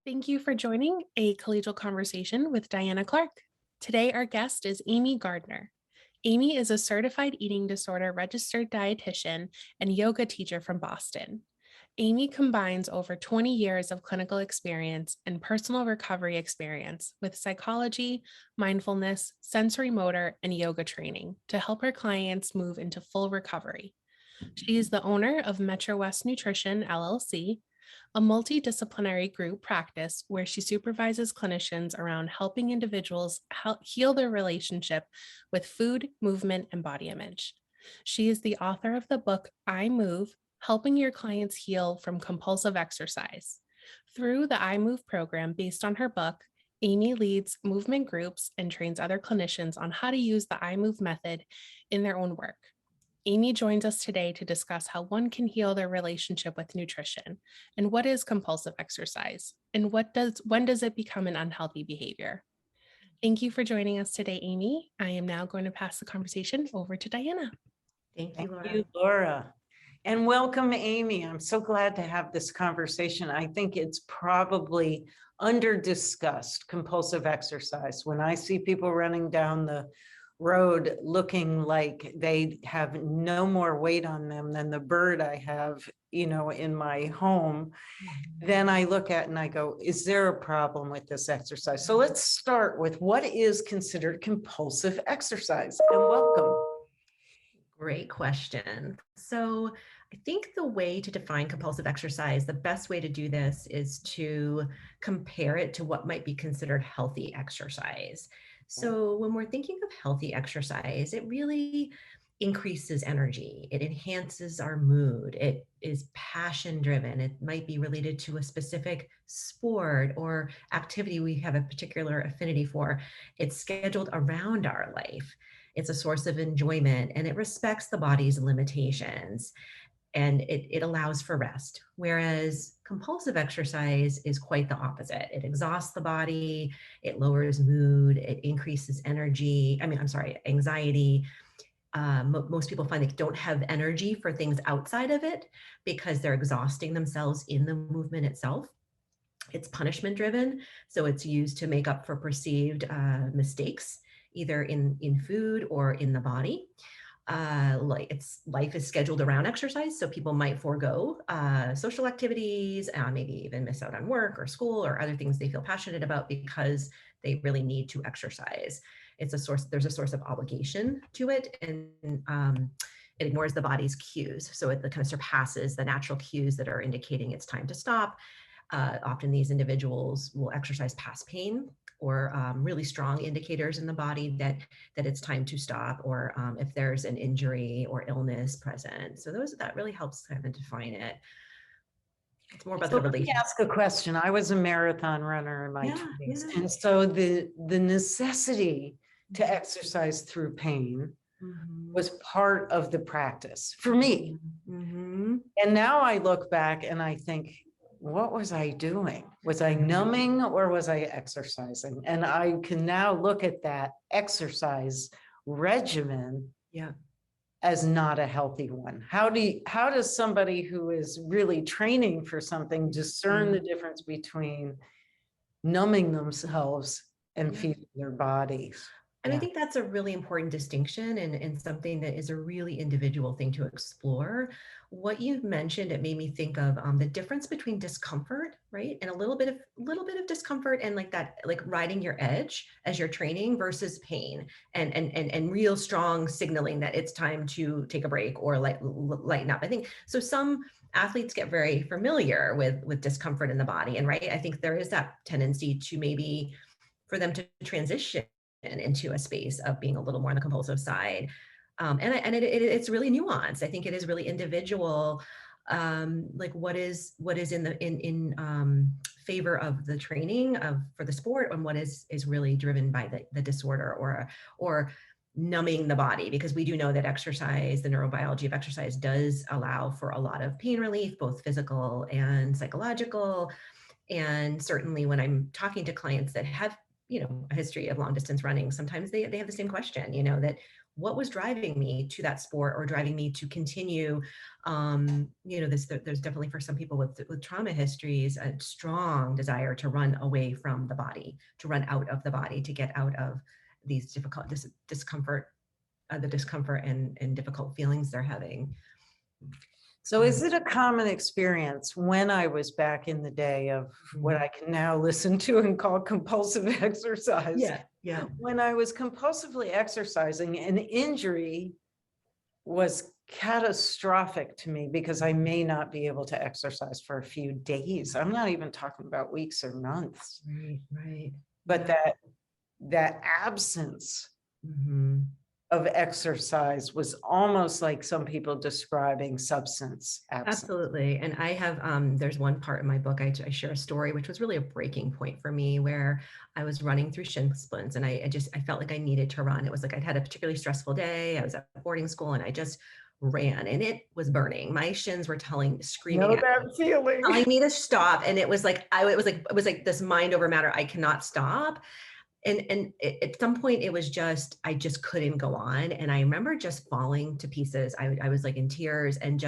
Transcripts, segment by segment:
Thank you for joining a Collegial Conversation with Diana Clark. Today, our guest is Amy Gardner. Amy is a certified eating disorder registered dietitian and yoga teacher from Boston. Amy combines over 20 years of clinical experience and personal recovery experience with psychology, mindfulness, sensory motor, and yoga training to help her clients move into full recovery. She is the owner of Metrowest Nutrition, LLC, a multi-disciplinary group practice where she supervises clinicians around helping individuals heal their relationship with food, movement, and body image. She is the author of the book iMove, Helping Your Clients Heal from Compulsive Exercise. Through the iMove program based on her book, Amy leads movement groups and trains other clinicians on how to use the iMove method in their own work. Amy joins us today to discuss how one can heal their relationship with nutrition and what is compulsive exercise and when does it become an unhealthy behavior. Thank you for joining us today, Amy. I am now going to pass the conversation over to Diana. Thank Thank you, Laura. you, Laura. And welcome, Amy. I'm so glad to have this conversation. I think it's probably under-discussed, compulsive exercise. When I see people running down the road looking like they have no more weight on them than the bird I have, in my home, then I look at and I go, is there a problem with this exercise? So let's start with what is considered compulsive exercise, and welcome. Great question. So I think the way to define compulsive exercise, the best way to do this is to compare it to what might be considered healthy exercise. So when we're thinking of healthy exercise, it really increases energy. It enhances our mood. It is passion driven. It might be related to a specific sport or activity we have a particular affinity for. It's scheduled around our life. It's a source of enjoyment, and it respects the body's limitations, and it allows for rest. Whereas compulsive exercise is quite the opposite. It exhausts the body, it lowers mood, it increases anxiety. Most people find they don't have energy for things outside of it because they're exhausting themselves in the movement itself. It's punishment driven, so it's used to make up for perceived mistakes, either in food or in the body. Life is scheduled around exercise, so people might forego social activities, maybe even miss out on work or school or other things they feel passionate about because they really need to exercise. There's a source of obligation to it, and it ignores the body's cues. So it kind of surpasses the natural cues that are indicating it's time to stop. Often these individuals will exercise past pain or really strong indicators in the body that it's time to stop, or if there's an injury or illness present. So that really helps kind of define it. It's more about the relationship. Let me ask a question. I was a marathon runner in my 20s. And so the necessity to exercise through pain was part of the practice for me. And now I look back and I think, what was I doing? Was I numbing or was I exercising? And I can now look at that exercise regimen as not a healthy one. How does somebody who is really training for something discern the difference between numbing themselves and feeding their bodies? And I think that's a really important distinction and something that is a really individual thing to explore. What you've mentioned, it made me think of the difference between discomfort, right? And a little bit of discomfort and like riding your edge as you're training versus pain and real strong signaling that it's time to take a break or lighten up. I think so. Some athletes get very familiar with discomfort in the body. And I think there is that tendency to maybe for them to transition into a space of being a little more on the compulsive side. It's really nuanced. I think it is really individual, like what is in favor of the training for the sport and what is really driven by the disorder or numbing the body, because we do know that exercise, the neurobiology of exercise does allow for a lot of pain relief, both physical and psychological. And certainly when I'm talking to clients that have a history of long distance running, sometimes they have the same question, that what was driving me to that sport or driving me to continue. There's definitely for some people with trauma histories, a strong desire to run away from the body, to run out of the body, to get out of these difficult discomfort, the discomfort and difficult feelings they're having. So is it a common experience when I was back in the day of what I can now listen to and call compulsive exercise? Yeah. When I was compulsively exercising, an injury was catastrophic to me because I may not be able to exercise for a few days. I'm not even talking about weeks or months. Right. But that absence of exercise was almost like some people describing substance absence. Absolutely. And I have, there's one part in my book, I share a story, which was really a breaking point for me, where I was running through shin splints and I felt like I needed to run. It was like I'd had a particularly stressful day. I was at boarding school and I just ran and it was burning. My shins were screaming at me, telling me to stop. And it was like this mind over matter. I cannot stop. And at some point it was just, I just couldn't go on. And I remember just falling to pieces. I was like in tears and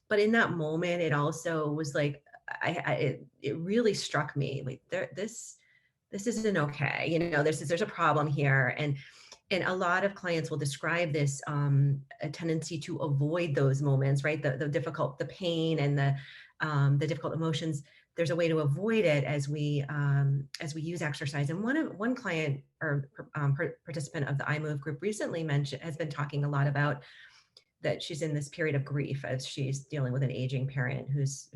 but in that moment, it also was like, it really struck me like this isn't okay. There's a problem here. And a lot of clients will describe this, a tendency to avoid those moments, right? The pain and the difficult emotions. There's a way to avoid it as we use exercise. And one client or participant of the iMove group recently has been talking a lot about that she's in this period of grief as she's dealing with an aging parent who's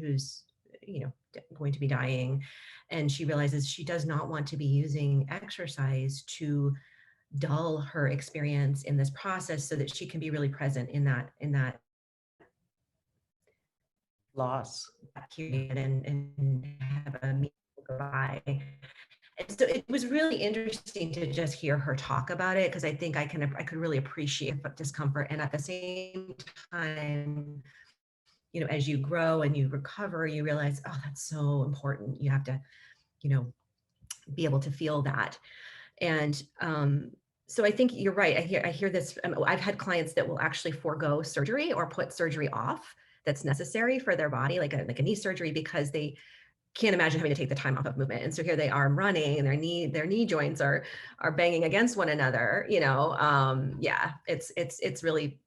going to be dying, and she realizes she does not want to be using exercise to dull her experience in this process, so that she can be really present in that Loss period and have a meaningful goodbye. And so it was really interesting to just hear her talk about it, because I think I could really appreciate discomfort. And at the same time, as you grow and you recover, you realize, oh, that's so important. You have to, be able to feel that. And so I think you're right. I hear this. I've had clients that will actually forego surgery or put surgery off that's necessary for their body, like a knee surgery, because they can't imagine having to take the time off of movement. And so here they are running and their knee joints are banging against one another, it's really,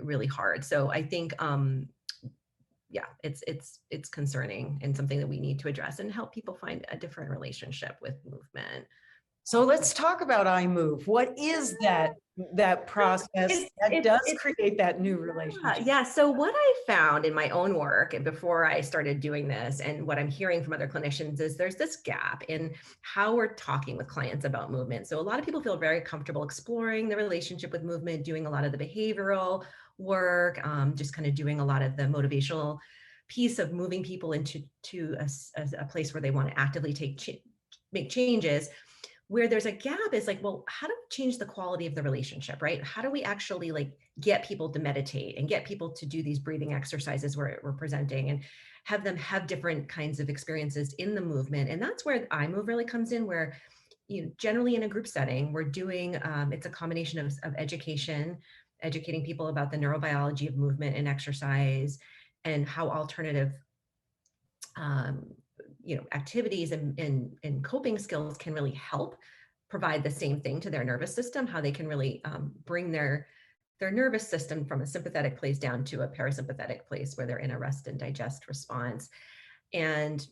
really hard. So I think, it's concerning and something that we need to address and help people find a different relationship with movement. So let's talk about iMove. What is that process that does create that new relationship? Yeah. So what I found in my own work and before I started doing this, and what I'm hearing from other clinicians, is there's this gap in how we're talking with clients about movement. So a lot of people feel very comfortable exploring the relationship with movement, doing a lot of the behavioral work, just kind of doing a lot of the motivational piece of moving people into a place where they want to actively make changes. Where there's a gap is like, well, how do we change the quality of the relationship, right? How do we actually get people to meditate and get people to do these breathing exercises we're presenting and have them have different kinds of experiences in the movement? And that's where iMove really comes in, where generally in a group setting, we're doing, it's a combination of educating people about the neurobiology of movement and exercise and how alternative activities and coping skills can really help provide the same thing to their nervous system, how they can really bring their nervous system from a sympathetic place down to a parasympathetic place where they're in a rest and digest response. And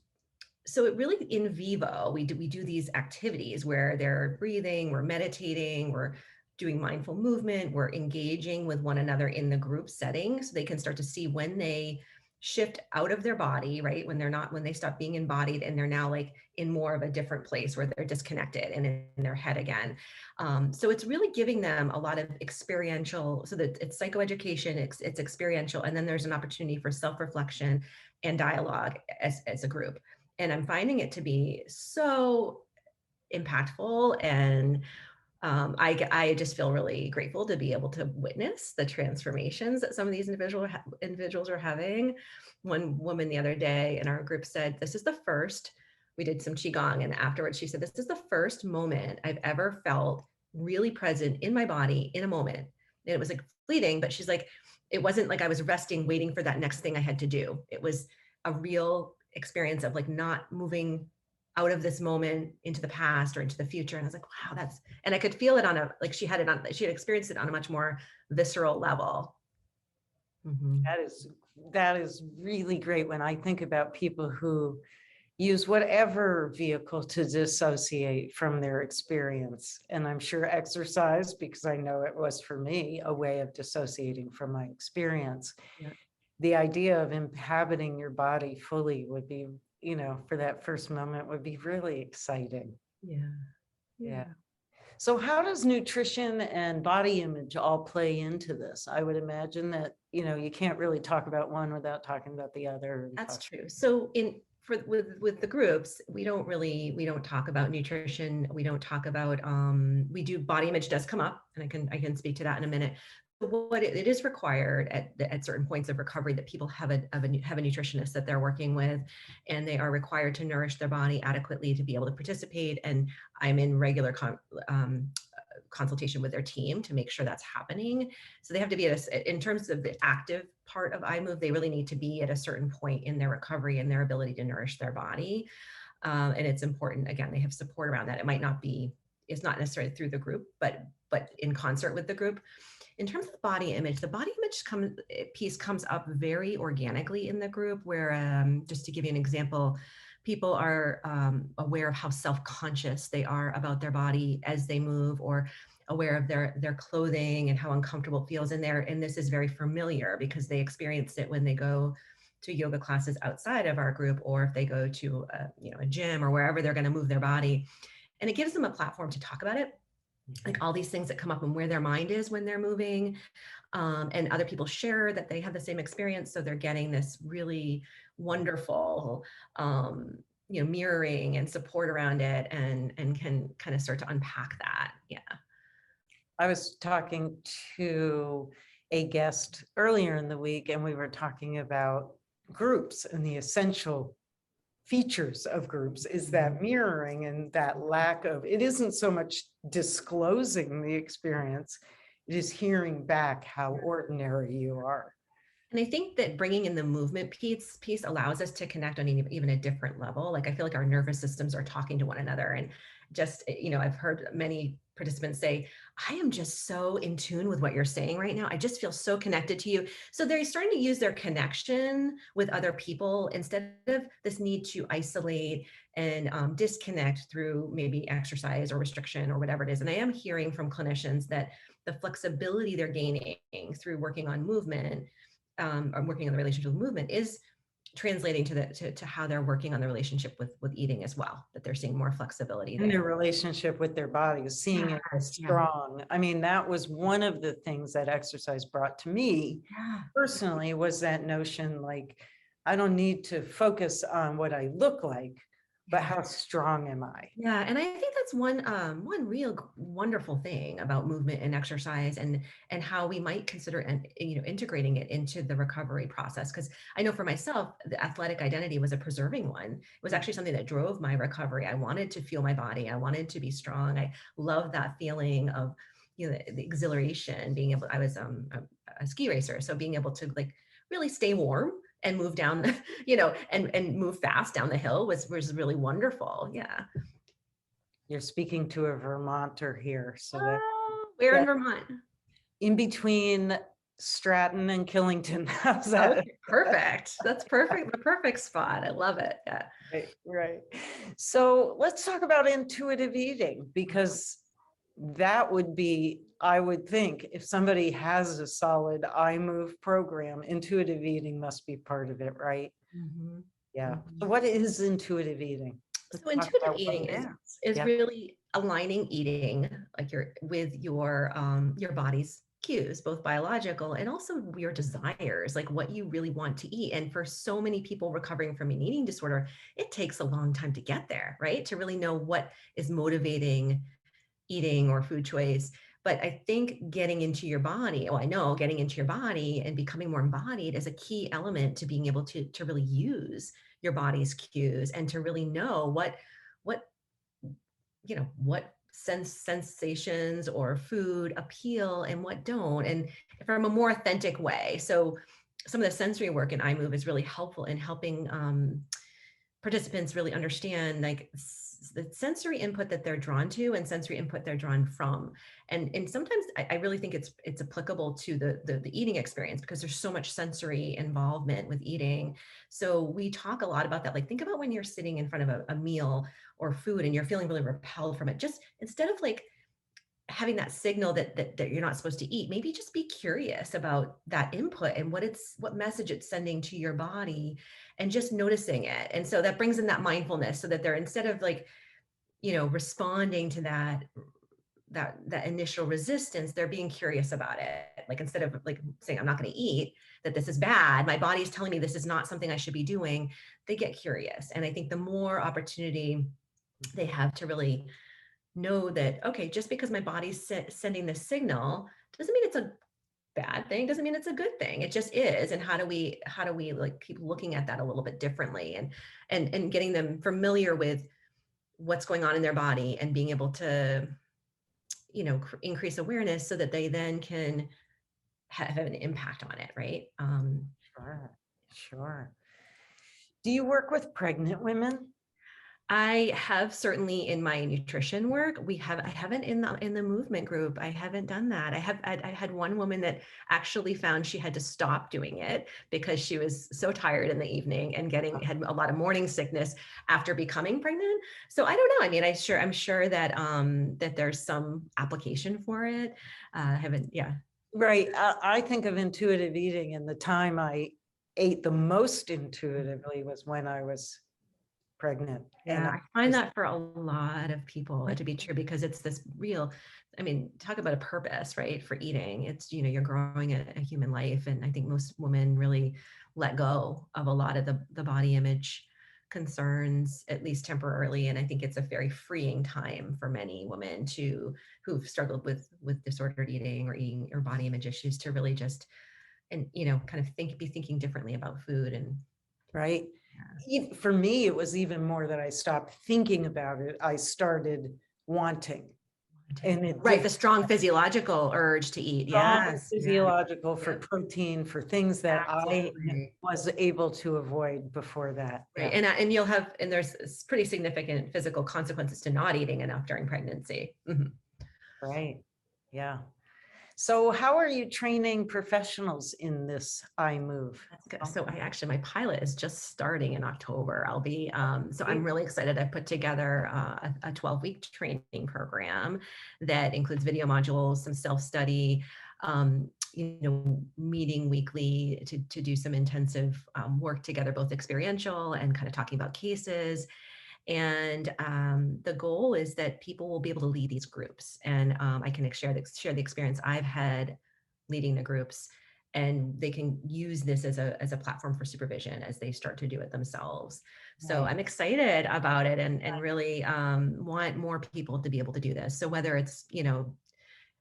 so it really, in vivo, we do these activities where they're breathing, we're meditating, we're doing mindful movement, we're engaging with one another in the group setting, so they can start to see when they shift out of their body, right? When they stop being embodied and they're now in more of a different place where they're disconnected and in their head again. So it's really giving them a lot of experiential, so that it's psychoeducation, it's experiential. And then there's an opportunity for self-reflection and dialogue as a group. And I'm finding it to be so impactful. And I just feel really grateful to be able to witness the transformations that some of these individuals are having. One woman the other day in our group said, we did some Qigong, and afterwards she said, this is the first moment I've ever felt really present in my body in a moment. And it was like fleeting, but she's like, it wasn't like I was resting, waiting for that next thing I had to do. It was a real experience of like not moving out of this moment into the past or into the future. And I was like, wow, and I could feel it she had experienced it on a much more visceral level. Mm-hmm. That is really great when I think about people who use whatever vehicle to dissociate from their experience. And I'm sure exercise, because I know it was for me, a way of dissociating from my experience. Yeah. The idea of inhabiting your body fully would be, for that first moment would be really exciting. Yeah. So how does nutrition and body image all play into this? I would imagine that, you can't really talk about one without talking about the other. That's true. So with the groups, we don't talk about nutrition. We don't talk about, we do body image does come up, and I can speak to that in a minute. But what it is required at certain points of recovery that people have a nutritionist that they're working with, and they are required to nourish their body adequately to be able to participate. And I'm in regular consultation with their team to make sure that's happening. So they have to be in terms of the active part of iMove, they really need to be at a certain point in their recovery and their ability to nourish their body. And it's important, again, they have support around that. It's not necessarily through the group, but in concert with the group. In terms of body image, the body image piece comes up very organically in the group, where just to give you an example, people are aware of how self-conscious they are about their body as they move, or aware of their clothing and how uncomfortable it feels in there. And this is very familiar because they experienced it when they go to yoga classes outside of our group, or if they go to a gym or wherever they're going to move their body. And it gives them a platform to talk about it. Like all these things that come up and where their mind is when they're moving, and other people share that they have the same experience. So they're getting this really wonderful, mirroring and support around it, and can kind of start to unpack that. Yeah. I was talking to a guest earlier in the week, and we were talking about groups, and the essential features of groups is that mirroring, and that lack of, it isn't so much disclosing the experience, it is hearing back how ordinary you are. And I think that bringing in the movement piece allows us to connect on even a different level. Like I feel like our nervous systems are talking to one another, and just, I've heard many participants say, I am just so in tune with what you're saying right now. I just feel so connected to you. So they're starting to use their connection with other people instead of this need to isolate and disconnect through maybe exercise or restriction or whatever it is. And I am hearing from clinicians that the flexibility they're gaining through working on movement, or working on the relationship with movement, is translating to how they're working on the relationship with eating as well, that they're seeing more flexibility in their relationship with their bodies, seeing it as strong. I mean, that was one of the things that exercise brought to me personally, was that notion, like, I don't need to focus on what I look like, but how strong am I? Yeah, and I think that's one real wonderful thing about movement and exercise, and how we might consider integrating it into the recovery process. Because I know for myself, the athletic identity was a preserving one. It was actually something that drove my recovery. I wanted to feel my body. I wanted to be strong. I love that feeling of the exhilaration. Being able, I was a ski racer, so being able to like really stay warm and move down, and move fast down the hill was really wonderful. Yeah. You're speaking to a Vermonter here. So that we're in Vermont. In between Stratton and Killington. How's that? Okay, perfect. That's perfect. The perfect spot. I love it. Yeah. Right. So let's talk about intuitive eating, because that would be, I would think, if somebody has a solid iMove program, intuitive eating must be part of it, right? Mm-hmm. Yeah. Mm-hmm. So what is intuitive eating? So intuitive eating is really aligning eating like with your body's cues, both biological and also your desires, like what you really want to eat. And for so many people recovering from an eating disorder, it takes a long time to get there, right? To really know what is motivating eating or food choice. But I think getting into your body, getting into your body and becoming more embodied is a key element to being able to really use your body's cues, and to really know what sensations or food appeal and what don't, and from a more authentic way. So some of the sensory work in iMove is really helpful in helping participants really understand like the sensory input that they're drawn to and sensory input they're drawn from. And sometimes I really think it's applicable to the eating experience, because there's so much sensory involvement with eating. So we talk a lot about that. Like, think about when you're sitting in front of a meal or food and you're feeling really repelled from it. Just instead of like having that signal that you're not supposed to eat, maybe just be curious about that input and what message it's sending to your body, and just noticing it. And so that brings in that mindfulness, so that they're, instead of like, responding to that initial resistance, they're being curious about it. Like, instead of like saying, I'm not going to eat, that this is bad, my body is telling me this is not something I should be doing, they get curious. And I think the more opportunity they have to really know that, okay, just because my body's sending this signal doesn't mean it's a bad thing, doesn't mean it's a good thing, it just is. And how do we like keep looking at that a little bit differently, and getting them familiar with what's going on in their body, and being able to increase awareness, so that they then can have an impact on it, right? Sure. Do you work with pregnant women? I have, certainly in my nutrition work. I haven't in the movement group. I haven't done that. I had one woman that actually found she had to stop doing it because she was so tired in the evening and had a lot of morning sickness after becoming pregnant. So I don't know. I mean, I'm sure that that there's some application for it. Yeah. Right. I think of intuitive eating, and the time I ate the most intuitively was when I was pregnant. Yeah, And I find that for a lot of people to be true, because it's this real, I mean, talk about a purpose, right? For eating, it's, you're growing a human life. And I think most women really let go of a lot of the body image concerns, at least temporarily. And I think it's a very freeing time for many women who've struggled with disordered eating or body image issues, to really just, and, kind of be thinking differently about food. And right. For me, it was even more that I stopped thinking about it. I started wanting. And the strong physiological urge to eat. Yes. Physiological for protein, for things that I was able to avoid before that. Right. Yeah. And there's pretty significant physical consequences to not eating enough during pregnancy. Mm-hmm. Right. Yeah. So how are you training professionals in this iMove? That's good. So my pilot is just starting in October. I'll be, so I'm really excited. I put together a 12-week training program that includes video modules, some self-study, meeting weekly to do some intensive work together, both experiential and kind of talking about cases. And the goal is that people will be able to lead these groups, and I can share the experience I've had leading the groups, and they can use this as a platform for supervision as they start to do it themselves. So I'm excited about it, and really want more people to be able to do this. So whether it's,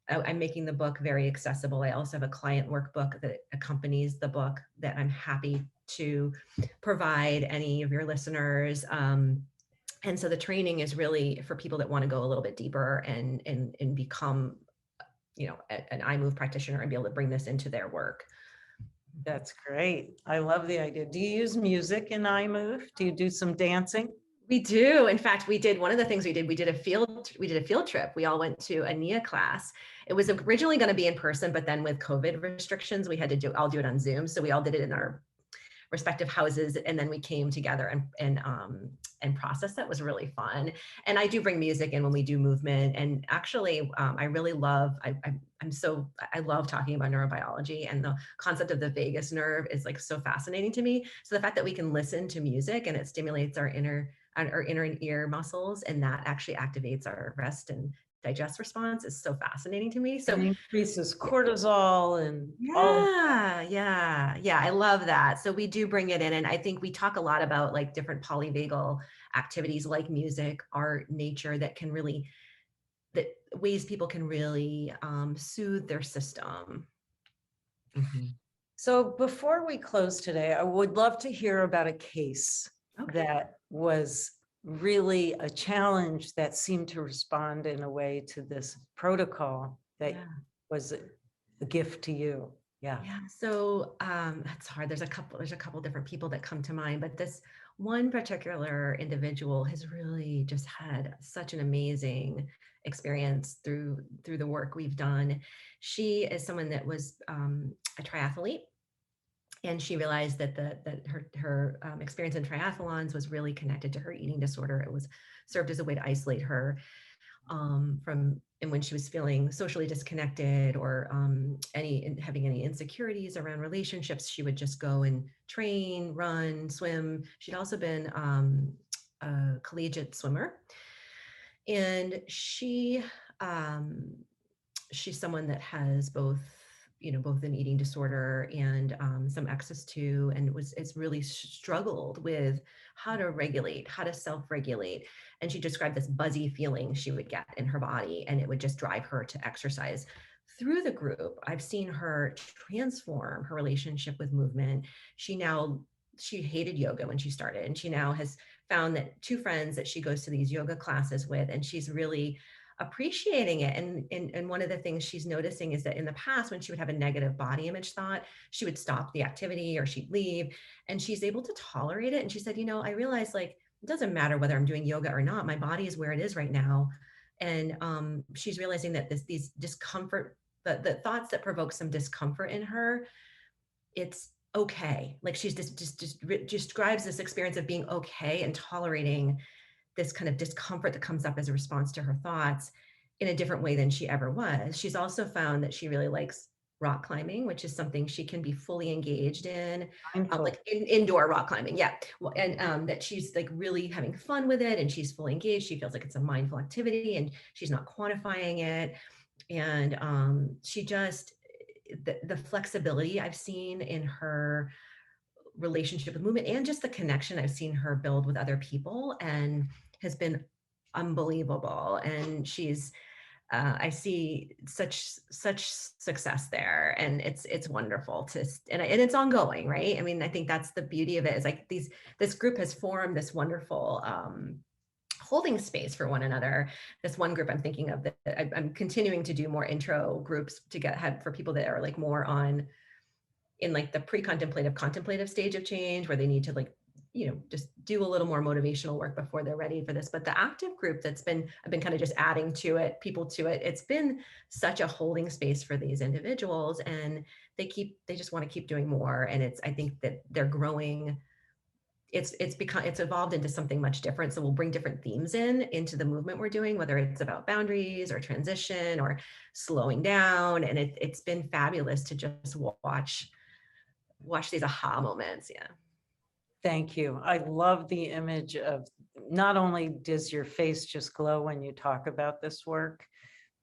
I'm making the book very accessible. I also have a client workbook that accompanies the book that I'm happy to provide any of your listeners. And so the training is really for people that want to go a little bit deeper and become, an iMove practitioner and be able to bring this into their work. That's great. I love the idea. Do you use music in iMove? Do you do some dancing? We do. In fact, one of the things we did a field trip. We all went to a NIA class. It was originally going to be in person, but then with COVID restrictions, we had to I'll do it on Zoom. So we all did it in our respective houses, and then we came together and processed. That was really fun. And I do bring music in when we do movement. And actually, I really love. I love talking about neurobiology, and the concept of the vagus nerve is like so fascinating to me. So the fact that we can listen to music and it stimulates our inner ear muscles, and that actually activates our rest and digest response is so fascinating to me. So it increases cortisol and I love that. So we do bring it in, and I think we talk a lot about like different polyvagal activities like music, art, nature that ways people can really soothe their system. Mm-hmm. So before we close today, I would love to hear about a case that was really a challenge that seemed to respond in a way to this protocol that was a gift to you. Yeah. Yeah. So that's hard. There's a couple different people that come to mind, but this one particular individual has really just had such an amazing experience through the work we've done. She is someone that was a triathlete, and she realized that her experience in triathlons was really connected to her eating disorder. It was served as a way to isolate her from, and when she was feeling socially disconnected or having any insecurities around relationships, she would just go and train, run, swim. She'd also been a collegiate swimmer, and she's someone that has both an eating disorder and some access to, and it's really struggled with how to regulate, how to self-regulate. And she described this buzzy feeling she would get in her body, and it would just drive her to exercise. Through the group, I've seen her transform her relationship with movement. She hated yoga when she started, and she now has found that 2 friends that she goes to these yoga classes with, and she's really appreciating it. And one of the things she's noticing is that in the past, when she would have a negative body image thought, she would stop the activity or she'd leave, and she's able to tolerate it. And she said, I realized, like, it doesn't matter whether I'm doing yoga or not, my body is where it is right now. And she's realizing that these discomfort, the thoughts that provoke some discomfort in her, it's okay. Like, she's just describes this experience of being okay and tolerating this kind of discomfort that comes up as a response to her thoughts in a different way than she ever was. She's also found that she really likes rock climbing, which is something she can be fully engaged in, like indoor rock climbing. Yeah. And that she's like really having fun with it, and she's fully engaged. She feels like it's a mindful activity, and she's not quantifying it. And she just, the flexibility I've seen in her relationship with movement, and just the connection I've seen her build with other people, and has been unbelievable. And she's I see such success there, and it's wonderful to, and it's ongoing, right? I mean, I think that's the beauty of it, is like this group has formed this wonderful holding space for one another. This one group I'm thinking of, that I'm continuing to do more intro groups to have for people that are like more in like the pre-contemplative contemplative stage of change, where they need to, like, just do a little more motivational work before they're ready for this. But the active group I've been kind of just adding to it, people to it. It's been such a holding space for these individuals, and they just want to keep doing more. And I think that they're growing. It's evolved into something much different. So we'll bring different themes into the movement we're doing, whether it's about boundaries or transition or slowing down. And it's been fabulous to just watch these aha moments. Yeah. Thank you. I love the image of, not only does your face just glow when you talk about this work,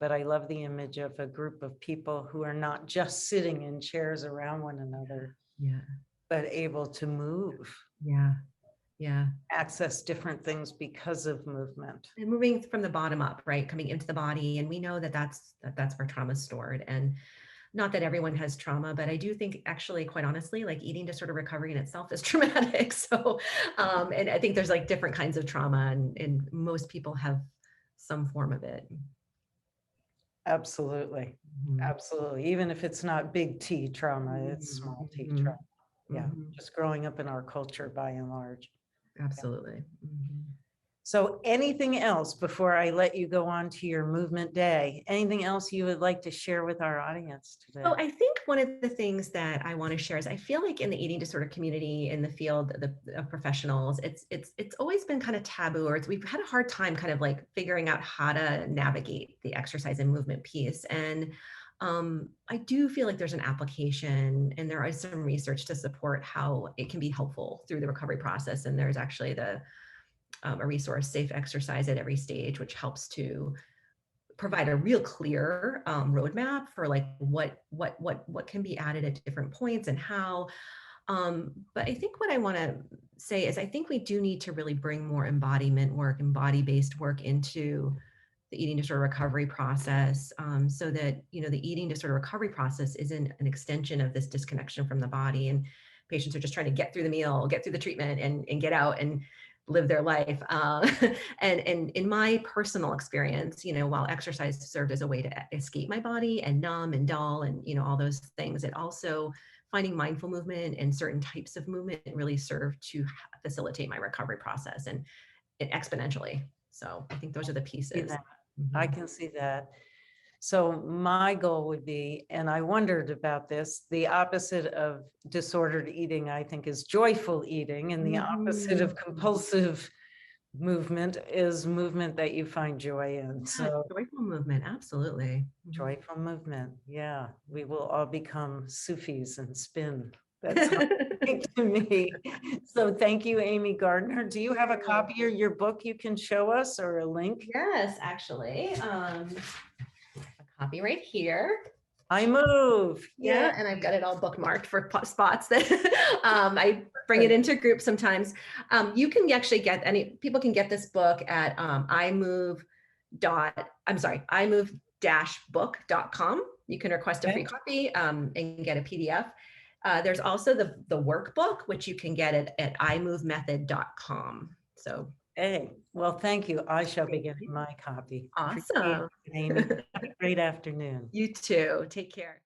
but I love the image of a group of people who are not just sitting in chairs around one another, but able to move. Yeah. Access different things because of movement. And moving from the bottom up, right? Coming into the body. And we know that's where trauma is stored. And not that everyone has trauma, but I do think, actually, quite honestly, like, eating disorder recovery in itself is traumatic. So, and I think there's like different kinds of trauma, and most people have some form of it. Absolutely. Absolutely. Even if it's not big T trauma, it's small T trauma. Yeah. Just growing up in our culture by and large. Absolutely. So anything else before I let you go on to your movement day? Anything else you would like to share with our audience today? So I think one of the things that I want to share is, I feel like in the eating disorder community, in the field of professionals, it's always been kind of taboo, or we've had a hard time kind of like figuring out how to navigate the exercise and movement piece. And I do feel like there's an application, and there is some research to support how it can be helpful through the recovery process. And there's actually a resource, Safe Exercise at Every Stage, which helps to provide a real clear roadmap for like what can be added at different points and how. But I think what I want to say is, I think we do need to really bring more embodiment work and body-based work into the eating disorder recovery process, so that, the eating disorder recovery process isn't an extension of this disconnection from the body, and patients are just trying to get through the meal, get through the treatment, and get out. And live their life. And in my personal experience, while exercise served as a way to escape my body and numb and dull and, all those things, it also finding mindful movement and certain types of movement really served to facilitate my recovery process and exponentially. So I think those are the pieces. I can see that. So my goal would be, and I wondered about this, the opposite of disordered eating, I think, is joyful eating, and the opposite of compulsive movement is movement that you find joy in. So joyful movement, absolutely. Joyful movement. Yeah, we will all become Sufis and spin. That's to me. So thank you, Amy Gardner. Do you have a copy of your book you can show us, or a link? Yes, actually. A copy right here. iMoveä. Yeah, and I've got it all bookmarked for spots that I bring it into groups sometimes. You can actually people can get this book at iMove-book.com. You can request a free copy and get a PDF. There's also the workbook, which you can get at iMoveMethod.com. So, hey, well, thank you. I shall be getting my copy. Awesome. Amy. Have a great afternoon. You too. Take care.